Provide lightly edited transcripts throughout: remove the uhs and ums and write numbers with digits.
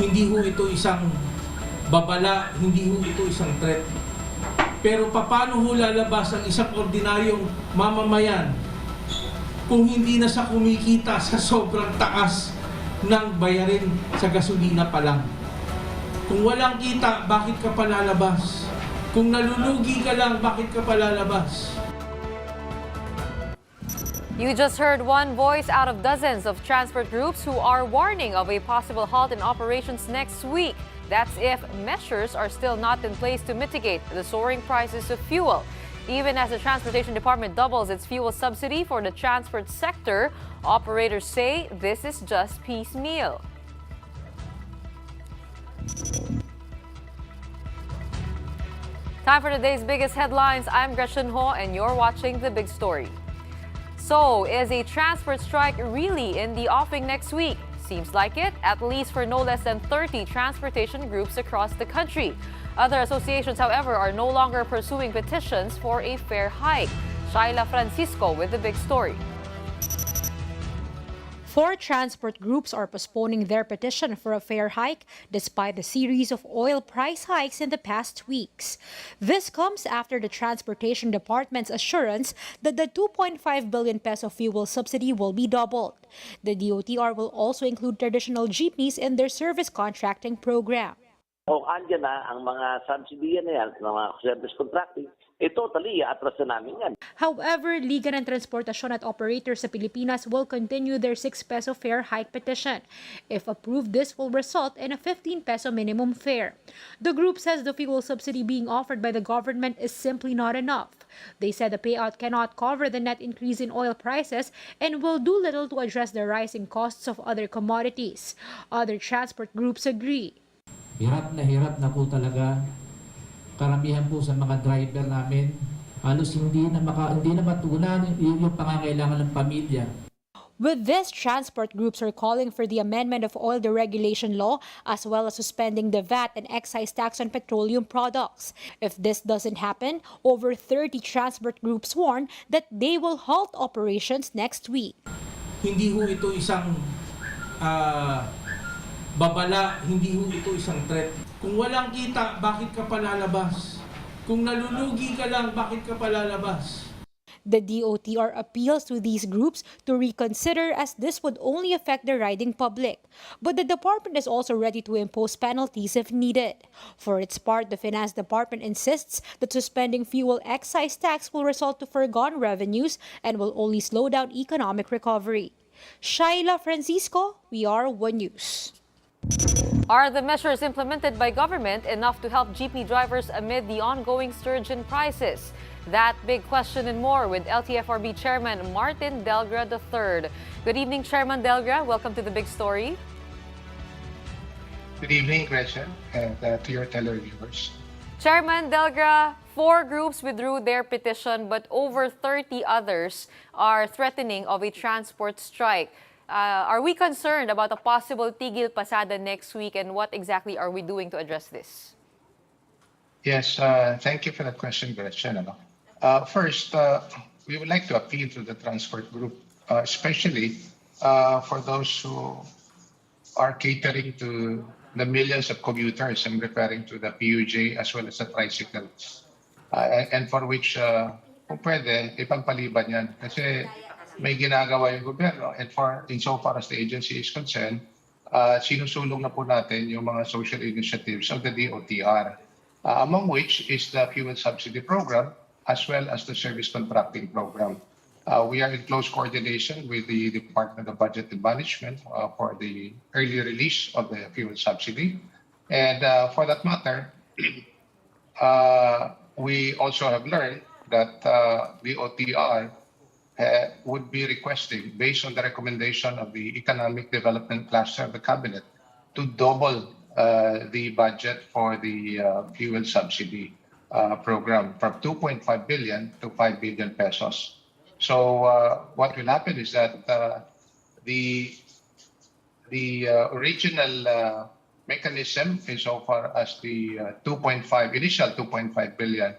Hindi ho ito isang babala, hindi ho ito isang threat. Pero paano ho lalabas ang isang ordinaryong mamamayan kung hindi na sa kumikita sa sobrang taas ng bayarin sa gasolina pa lang? Kung walang kita, bakit ka pa lalabas? Kung nalulugi ka lang, bakit ka pa lalabas? You just heard one voice out of dozens of transport groups who are warning of a possible halt in operations next week. That's if measures are still not in place to mitigate the soaring prices of fuel. Even as the Transportation Department doubles its fuel subsidy for the transport sector, operators say this is just piecemeal. Time for today's biggest headlines. I'm Gretchen Ho, and you're watching The Big Story. So, is a transport strike really in the offing next week? Seems like it, at least for no less than 30 transportation groups across the country. Other associations, however, are no longer pursuing petitions for a fare hike. Shaila Francisco with The Big Story. 4 transport groups are postponing their petition for a fare hike despite the series of oil price hikes in the past weeks. This comes after the Transportation Department's assurance that the 2.5 billion peso fuel subsidy will be doubled. The DOTR will also include traditional jeepneys in their service contracting program. Andyan na ang mga subsidy na yan, mga service contracting, totally atras na namin yan. However, Liga ng Transportasyon at Operators sa Pilipinas will continue their 6 peso fare hike petition. If approved, this will result in a 15 peso minimum fare. The group says the fuel subsidy being offered by the government is simply not enough. They said the payout cannot cover the net increase in oil prices and will do little to address the rising costs of other commodities. Other transport groups agree. Hirap na po talaga. Karamihan po sa mga driver namin, halos hindi na matugunan yung pangangailangan ng pamilya. With this, transport groups are calling for the amendment of oil deregulation law as well as suspending the VAT and excise tax on petroleum products. If this doesn't happen, over 30 transport groups warn that they will halt operations next week. Hindi ho ito isang babala, hindi ho ito isang threat. Kung walang kita, bakit ka pa lalabas? Kung nalulugi ka lang, bakit ka pa lalabas? The DOTR appeals to these groups to reconsider as this would only affect the riding public. But the department is also ready to impose penalties if needed. For its part, the Finance Department insists that suspending fuel excise tax will result to foregone revenues and will only slow down economic recovery. Shaila Francisco, we are One News. Are the measures implemented by government enough to help jeepney drivers amid the ongoing surge in prices? That big question and more with LTFRB Chairman Martin Delgra III. Good evening, Chairman Delgra. Welcome to The Big Story. Good evening, Gretchen, and to your televiewers. Chairman Delgra, 4 groups withdrew their petition, but over 30 others are threatening of a transport strike. Are we concerned about a possible tigil pasada next week, and what exactly are we doing to address this? Yes, thank you for that question, Gretchen. First, we would like to appeal to the transport group, especially for those who are catering to the millions of commuters. I'm referring to the PUJ as well as the tricycles, and for which, kung pwede, ipagpaliban yan. Kasi may ginagawa yung gobyerno, and insofar as the agency is concerned, sinusulong na po natin yung mga social initiatives of the DOTR, among which is the fuel subsidy program as well as the service contracting program. We are in close coordination with the Department of Budget and Management for the early release of the fuel subsidy. And for that matter, we also have learned that the OTR would be requesting, based on the recommendation of the Economic Development Cluster of the Cabinet, to double the budget for the fuel subsidy program from 2.5 billion to 5 billion pesos. So what will happen is that the original mechanism, insofar as the initial 2.5 billion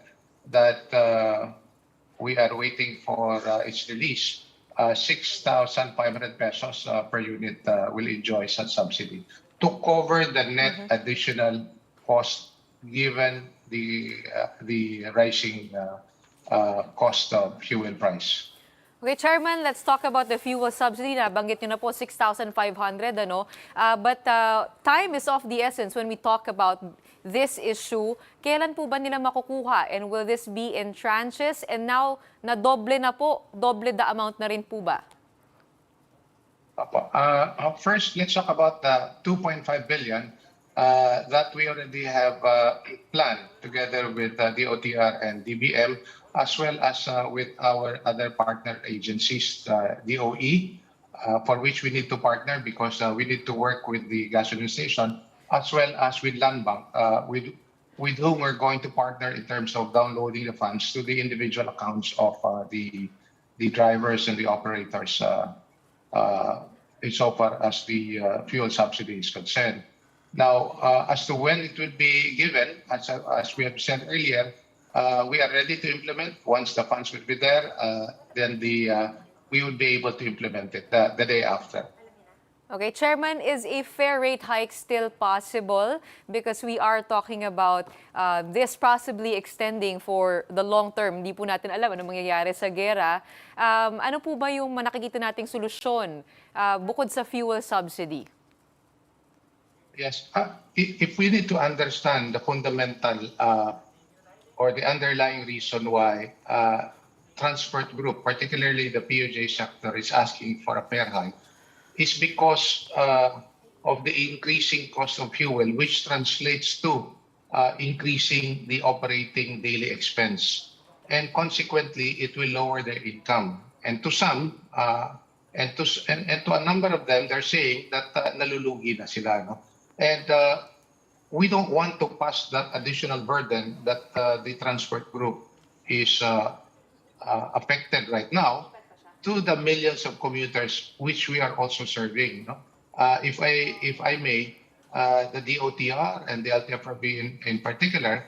that we are waiting for its release, 6,500 pesos per unit will enjoy such subsidy. to cover the net additional cost given the rising cost of fuel price. Okay, Chairman, let's talk about the fuel subsidy. Nabanggit nyo na po 6,500, ano? But time is of the essence when we talk about this issue. Kailan po ba nila makukuha? And will this be in tranches? And now, na-doble na po. Doble the amount na rin po ba? First, let's talk about the 2.5 billion that we already have planned together with DOTR and DBM, as well as with our other partner agencies, DOE, for which we need to partner because we need to work with the gasoline station, as well as with Land Bank, with whom we're going to partner in terms of downloading the funds to the individual accounts of the drivers and the operators insofar as the fuel subsidy is concerned. Now, as to when it will be given, as we have said earlier, we are ready to implement. Once the funds will be there, then we will be able to implement it the day after. Okay, Chairman, is a fair rate hike still possible? Because we are talking about this possibly extending for the long term. Hindi po natin alam ano mangyayari sa gera. Ano po ba yung nakikita nating solusyon bukod sa fuel subsidy? Yes. If we need to understand the fundamental or the underlying reason why transport group, particularly the POJ sector, is asking for a fair hike, is because of the increasing cost of fuel, which translates to increasing the operating daily expense. And consequently, it will lower their income. And to some, and to a number of them, they're saying that nalulugi na sila. No? And we don't want to pass that additional burden that the transport group is affected right now to the millions of commuters which we are also serving. No? If I may, the DOTR and the LTFRB in particular,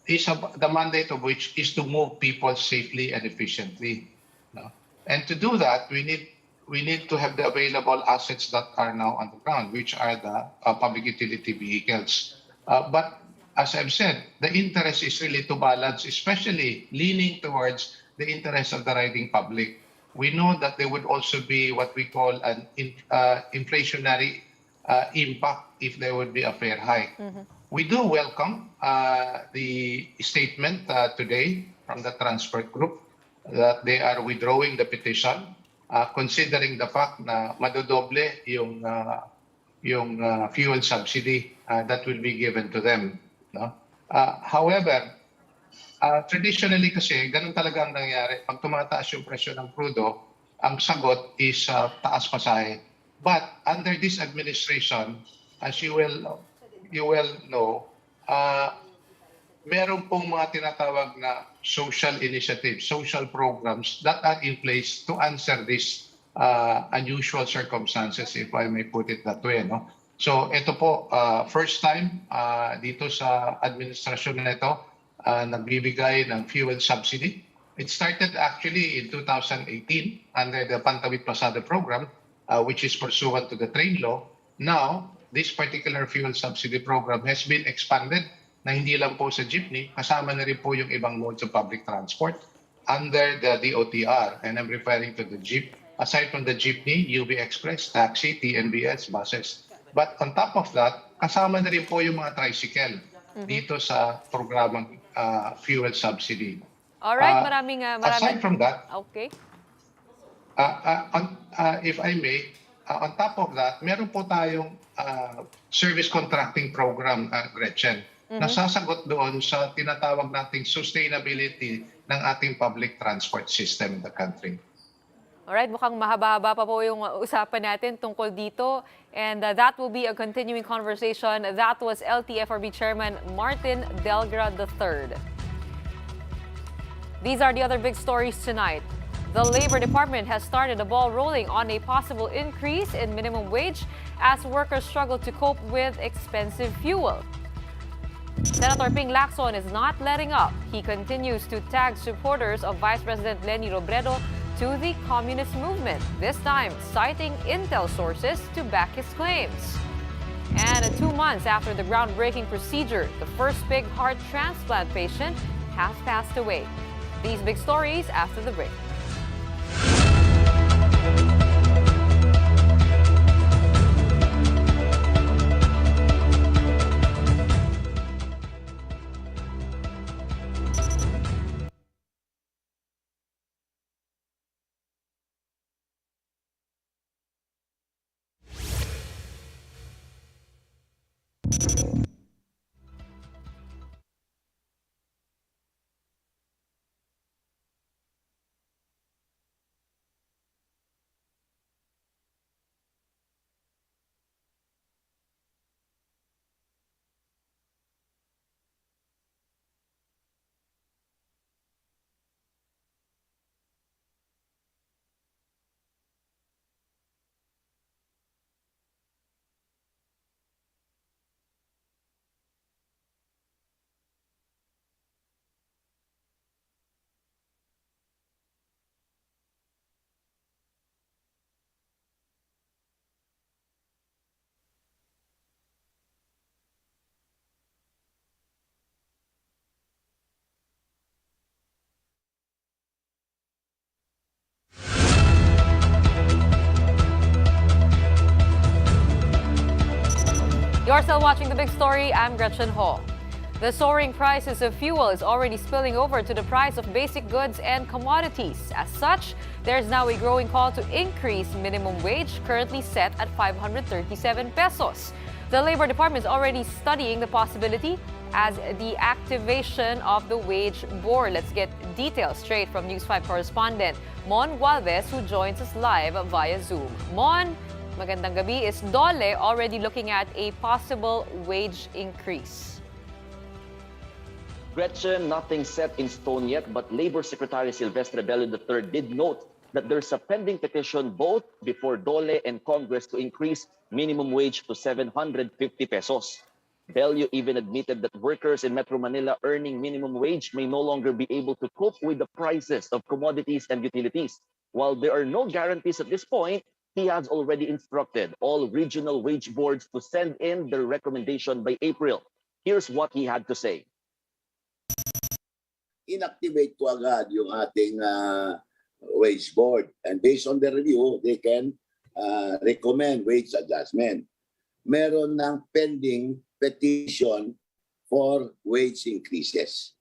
the mandate of which is to move people safely and efficiently. No? And to do that, we need to have the available assets that are now on the ground, which are the public utility vehicles. But as I've said, the interest is really to balance, especially leaning towards the interest of the riding public. We know that there would also be what we call an inflationary impact if there would be a fair hike. We do welcome the statement today from the transport group that they are withdrawing the petition, considering the fact na madodoble yung fuel subsidy that will be given to them. No? However, traditionally kasi, ganun talaga ang nangyari. Pag tumataas yung presyo ng crudo, ang sagot is taas pasahe. But under this administration, as you will know, meron pong mga tinatawag na social initiatives, social programs that are in place to answer this unusual circumstances, if I may put it that way. No? So ito po, first time dito sa administrasyon na ito, nagbibigay ng fuel subsidy. It started actually in 2018 under the Pantawid Pasada program, which is pursuant to the train law. Now, this particular fuel subsidy program has been expanded na hindi lang po sa jeepney, kasama na rin po yung ibang modes of public transport under the DOTR. And I'm referring to the jeep. Aside from the jeepney, UB Express, taxi, TNBS, buses. But on top of that, kasama na rin po yung mga tricycle dito sa programang fuel subsidy. Alright, maraming... Aside from that, okay. If I may, on top of that, meron po tayong service contracting program, Gretchen, na sasagot doon sa tinatawag nating sustainability ng ating public transport system in the country. Alright, mukhang mahaba-haba pa po yung usapan natin tungkol dito. And that will be a continuing conversation. That was LTFRB Chairman Martin Delgra III. These are the other big stories tonight. The Labor Department has started the ball rolling on a possible increase in minimum wage as workers struggle to cope with expensive fuel. Senator Ping Lacson is not letting up. He continues to tag supporters of Vice President Leni Robredo to the communist movement, this time citing intel sources to back his claims. And 2 months after the groundbreaking procedure, the first big heart transplant patient has passed away. These big stories after the break. You're still watching The Big Story. I'm Gretchen Ho. The soaring prices of fuel is already spilling over to the price of basic goods and commodities. As such, there's now a growing call to increase minimum wage, currently set at 537 pesos. The Labor Department is already studying the possibility as the activation of the wage board. Let's get details straight from News 5 correspondent Mon Gualvez, who joins us live via Zoom. Mon, magandang gabi. Is DOLE already looking at a possible wage increase? Gretchen, nothing set in stone yet, but Labor Secretary Silvestre Bello III did note that there's a pending petition both before DOLE and Congress to increase minimum wage to 750 pesos. Bello even admitted that workers in Metro Manila earning minimum wage may no longer be able to cope with the prices of commodities and utilities. While there are no guarantees at this point, he has already instructed all regional wage boards to send in their recommendation by April. Here's what he had to say. Inactivate ko agad yung ating wage board. And based on the review, they can recommend wage adjustment. Meron ng pending petition for wage increases.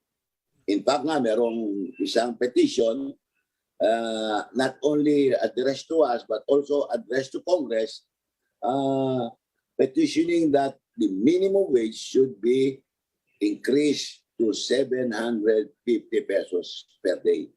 In fact nga, merong isang petition not only addressed to us but also addressed to Congress, petitioning that the minimum wage should be increased to 750 pesos per day.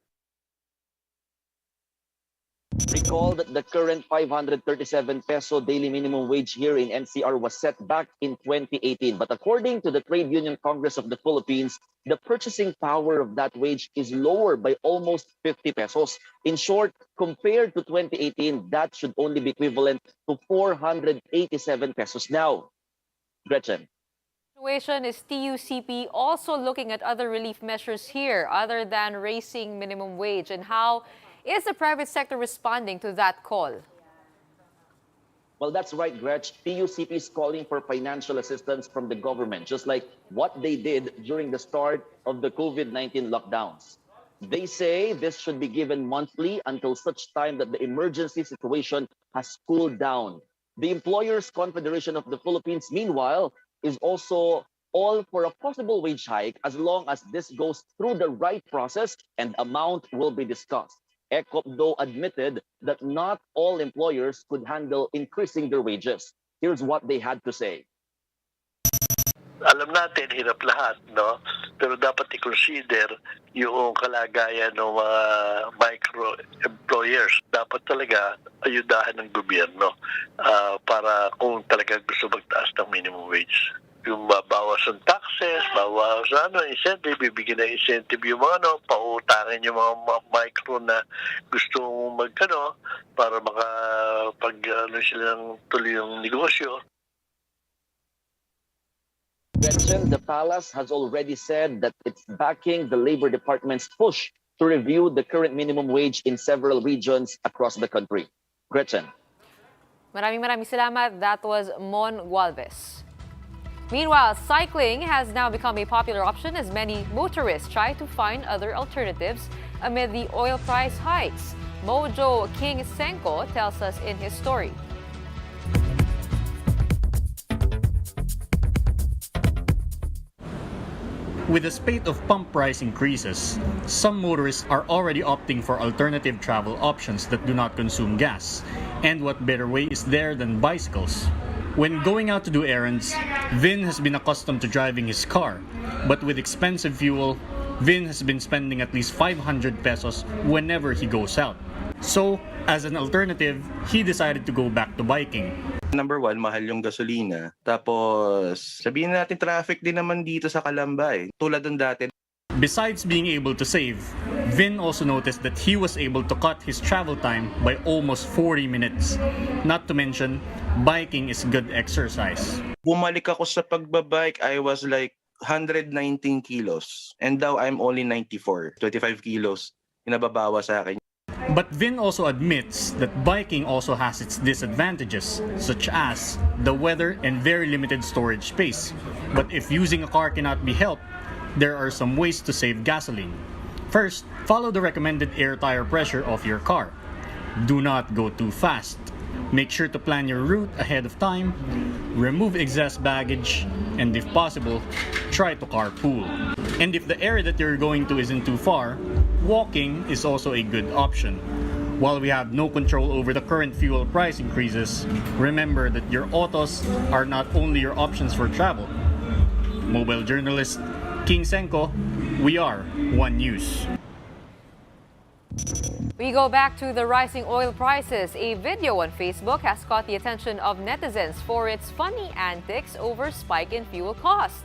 Recall that the current 537 peso daily minimum wage here in NCR was set back in 2018. But according to the Trade Union Congress of the Philippines, the purchasing power of that wage is lower by almost 50 pesos. In short, compared to 2018, that should only be equivalent to 487 pesos now. Gretchen. Is TUCP also looking at other relief measures here other than raising minimum wage? And how is the private sector responding to that call? Well, that's right, Gretch. TUCP is calling for financial assistance from the government, just like what they did during the start of the COVID-19 lockdowns. They say this should be given monthly until such time that the emergency situation has cooled down. The Employers Confederation of the Philippines, meanwhile, is also all for a possible wage hike as long as this goes through the right process and amount will be discussed. ECOP, though, admitted that not all employers could handle increasing their wages. Here's what they had to say. Alam natin, hirap lahat, no? Pero dapat i-consider yung kalagayan ng mga micro-employers. Dapat talaga ayudahan ng gobyerno para kung talaga gusto magtaas ng minimum wage. Yung bawas ang taxes, bawas incentive, bibigyan ng incentive yung mga pautangin yung mga micro na gusto para makapag silang tuloy yung negosyo. Gretchen, the palace has already said that it's backing the Labor Department's push to review the current minimum wage in several regions across the country. Gretchen. Maraming salamat. That was Mon Gualvez. Meanwhile, cycling has now become a popular option as many motorists try to find other alternatives amid the oil price hikes. Mojo King Senko tells us in his story. With a spate of pump price increases, some motorists are already opting for alternative travel options that do not consume gas. And what better way is there than bicycles? When going out to do errands, Vin has been accustomed to driving his car. But with expensive fuel, Vin has been spending at least 500 pesos whenever he goes out. So, as an alternative, he decided to go back to biking. Number one, mahal yung gasolina. Tapos, sabihin natin traffic din naman dito sa Calamba eh. Tulad ng dati. Besides being able to save, Vin also noticed that he was able to cut his travel time by almost 40 minutes. Not to mention, biking is good exercise. Bumalik ako sa pagbabike, I was like 119 kilos. And now I'm only 94. 25 kilos. Inababawa sa akin. But Vin also admits that biking also has its disadvantages, such as the weather and very limited storage space. But if using a car cannot be helped, there are some ways to save gasoline. First, follow the recommended air tire pressure of your car. Do not go too fast. Make sure to plan your route ahead of time, remove excess baggage, and if possible, try to carpool. And if the area that you're going to isn't too far, walking is also a good option. While we have no control over the current fuel price increases, remember that your autos are not only your options for travel. Mobile journalist King Senko, we are One News. We go back to the rising oil prices. A video on Facebook has caught the attention of netizens for its funny antics over spike in fuel costs.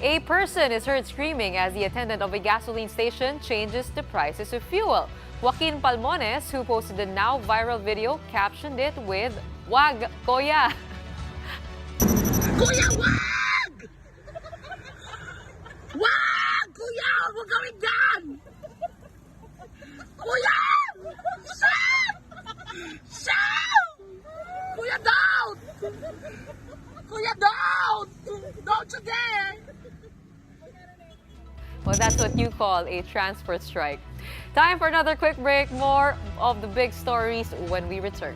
A person is heard screaming as the attendant of a gasoline station changes the prices of fuel. Joaquin Palmones, who posted the now viral video, captioned it with, "Wag, Kuya!" Kuya, wag! Wag! Kuya, huwag gawin yan! Kuya! Stop! Stop! Kuya, don't! Kuya, don't! Don't you dare! Well, that's what you call a transport strike. Time for another quick break. More of the big stories when we return.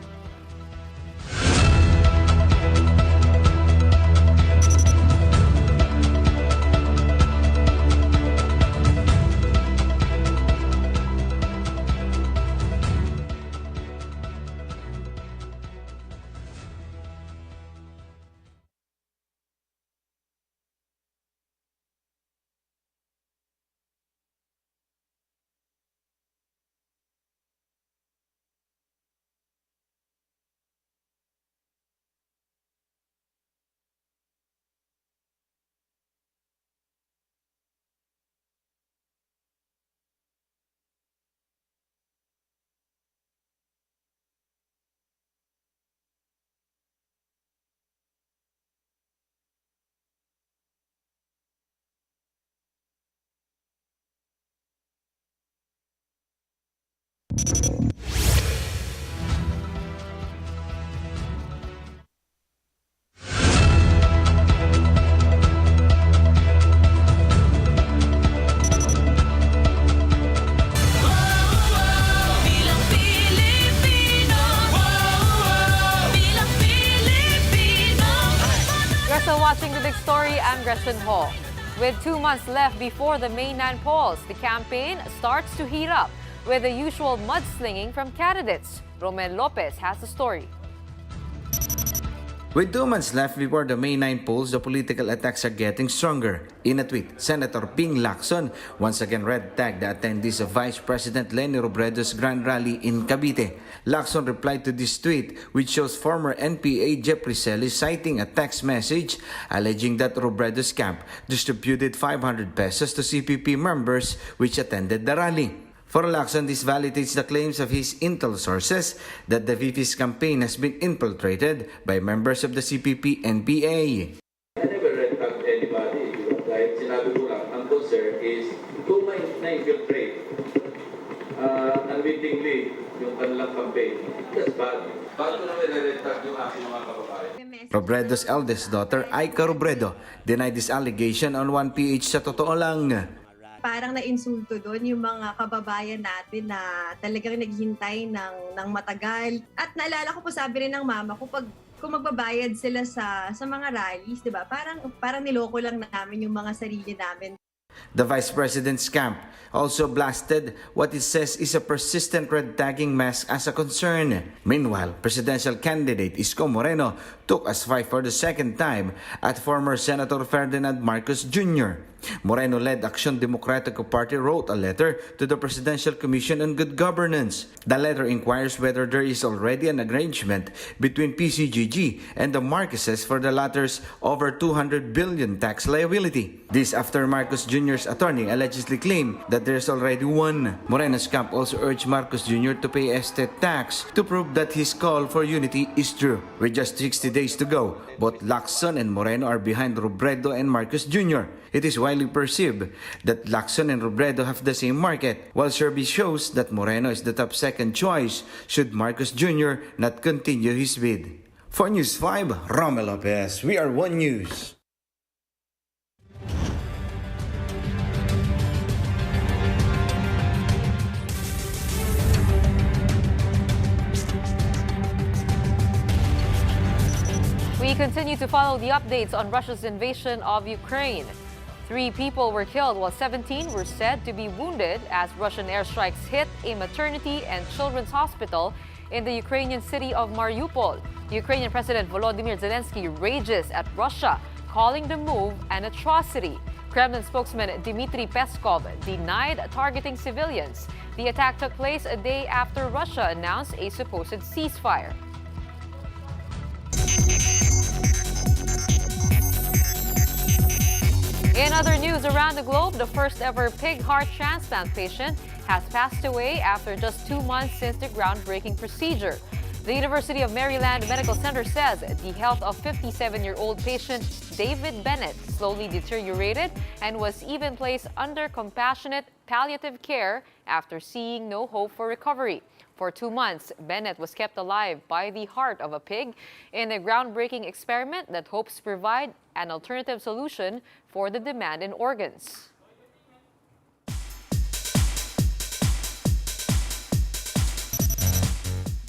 Watching the big story, I'm Gretchen Ho. With 2 months left before the May 9 polls, the campaign starts to heat up with the usual mudslinging from candidates. Romel Lopez has the story. With 2 months left before the May 9 polls, the political attacks are getting stronger. In a tweet, Senator Ping Lacson once again red-tagged the attendees of Vice President Leni Robredo's grand rally in Cavite. Lacson replied to this tweet, which shows former NPA Jeffrey Celis citing a text message alleging that Robredo's camp distributed 500 pesos to CPP members which attended the rally. For Lacson, this validates the claims of his intel sources that the VP's campaign has been infiltrated by members of the CPP-NPA. I never red-tagged anybody. Kahit sinabi ko lang, ang concern is kung may na-infiltrate unwittingly yung kanilang campaign. That's bad. Bago na may re-retag yung aking mga kababayan. Robredo's eldest daughter, Aika Robredo, denied this allegation on 1PH sa totoo lang. Parang na-insulto doon yung mga kababayan natin na talagang naghintay ng matagal. At naalala ko po, sabi rin ng mama ko, kung magbabayad sila sa mga rallies, di ba? Parang niloko lang namin yung mga sarili namin. The Vice President's camp also blasted what it says is a persistent red tagging mess as a concern. Meanwhile, presidential candidate Isko Moreno took a swipe for the second time at former Senator Ferdinand Marcos Jr. Moreno-led Action Democratico Party wrote a letter to the Presidential Commission on Good Governance. The letter inquires whether there is already an arrangement between PCGG and the Marcoses for the latter's over 200 billion tax liability. This after Marcos Jr.'s attorney allegedly claimed that there is already one. Moreno's camp also urged Marcos Jr. to pay estate tax to prove that his call for unity is true. With just 60 days to go, both Lacson and Moreno are behind Robredo and Marcos Jr. It is widely perceived that Lacson and Robredo have the same market, while survey shows that Moreno is the top second choice should Marcos Jr. not continue his bid. For News 5, Romel Lopez, we are One News. We continue to follow the updates on Russia's invasion of Ukraine. 3 people were killed while 17 were said to be wounded as Russian airstrikes hit a maternity and children's hospital in the Ukrainian city of Mariupol. Ukrainian President Volodymyr Zelensky rages at Russia, calling the move an atrocity. Kremlin spokesman Dmitry Peskov denied targeting civilians. The attack took place a day after Russia announced a supposed ceasefire. In other news around the globe, the first ever pig heart transplant patient has passed away after just 2 months since the groundbreaking procedure. The University of Maryland Medical Center says the health of 57-year-old patient David Bennett slowly deteriorated and was even placed under compassionate palliative care after seeing no hope for recovery. For 2 months, Bennett was kept alive by the heart of a pig in a groundbreaking experiment that hopes to provide an alternative solution for the demand in organs.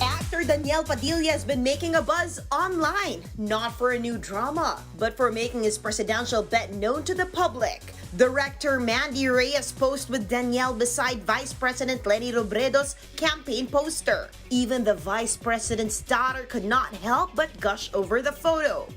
Actor Daniel Padilla has been making a buzz online, not for a new drama, but for making his presidential bet known to the public. Director Mandy Reyes posed with Daniel beside Vice President Leni Robredo's campaign poster. Even the Vice President's daughter could not help but gush over the photo.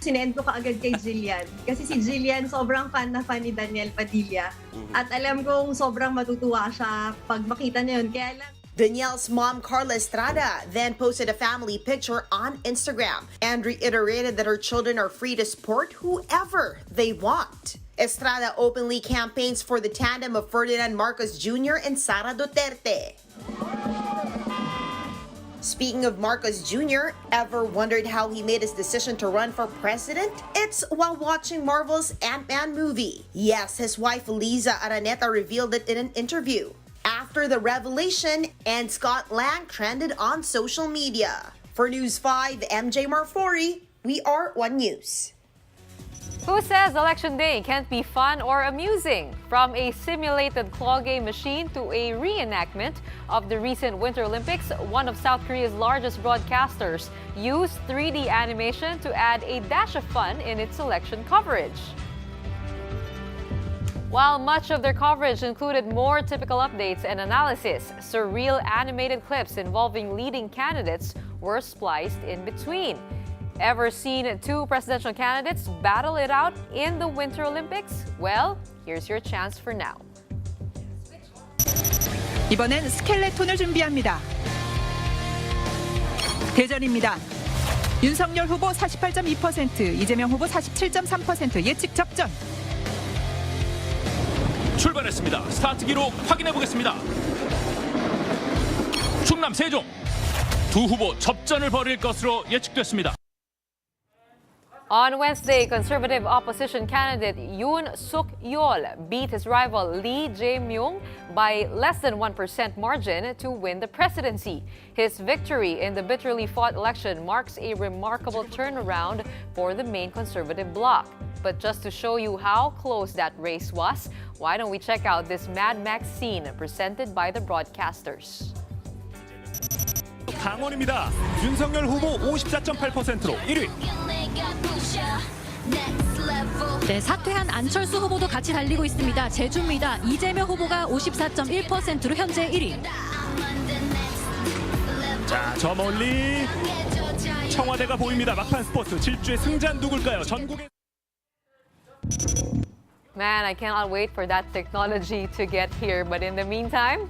Sinend ko kaagad kay Jillian. Kasi si Jillian sobrang fan na fan ni Daniel Padilla. At alam kong sobrang matutuwa siya pag makita niya yun. Kaya lang, Danielle's mom, Carla Estrada, then posted a family picture on Instagram and reiterated that her children are free to support whoever they want. Estrada openly campaigns for the tandem of Ferdinand Marcos Jr. and Sara Duterte. Speaking of Marcos Jr., ever wondered how he made his decision to run for president? It's while watching Marvel's Ant-Man movie. Yes, his wife Liza Araneta revealed it in an interview. After the revelation, and Scott Lang trended on social media. For News 5, MJ Marfori, we are One News. Who says Election Day can't be fun or amusing? From a simulated claw game machine to a reenactment of the recent Winter Olympics, one of South Korea's largest broadcasters used 3D animation to add a dash of fun in its election coverage. While much of their coverage included more typical updates and analysis, surreal animated clips involving leading candidates were spliced in between. Ever seen 2 presidential candidates battle it out in the Winter Olympics? Well, here's your chance for now. 이번엔 스켈레톤을 준비합니다. 대전입니다. 윤석열 후보 48.2%, 이재명 후보 47.3% 예측 접전. 출발했습니다. 스타트기로 확인해 보겠습니다. 충남 세종 두 후보 접전을 벌일 것으로 예측됐습니다. On Wednesday, conservative opposition candidate Yoon Suk-yeol beat his rival Lee Jae-myung by less than 1% margin to win the presidency. His victory in the bitterly fought election marks a remarkable turnaround for the main conservative bloc. But just to show you how close that race was, why don't we check out this Mad Max scene presented by the broadcasters. 강원입니다. 윤석열 후보 54.8%로 1위. 네, 사퇴한 안철수 후보도 같이 달리고 있습니다. 제주입니다. 이재명 후보가 54.1%로 현재 1위. 자, 저 멀리 청와대가 보입니다. 막판 스포츠 질주의 승자는 누굴까요? 전국에 Man, I cannot wait for that technology to get here. But in the meantime,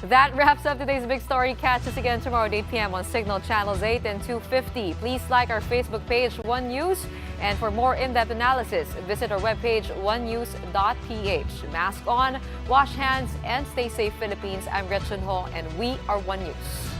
that wraps up today's big story. Catch us again tomorrow at 8 p.m. on Signal Channels 8 and 250. Please like our Facebook page, One News. And for more in-depth analysis, visit our webpage, onenews.ph. Mask on, wash hands, and stay safe, Philippines. I'm Gretchen Ho, and we are One News.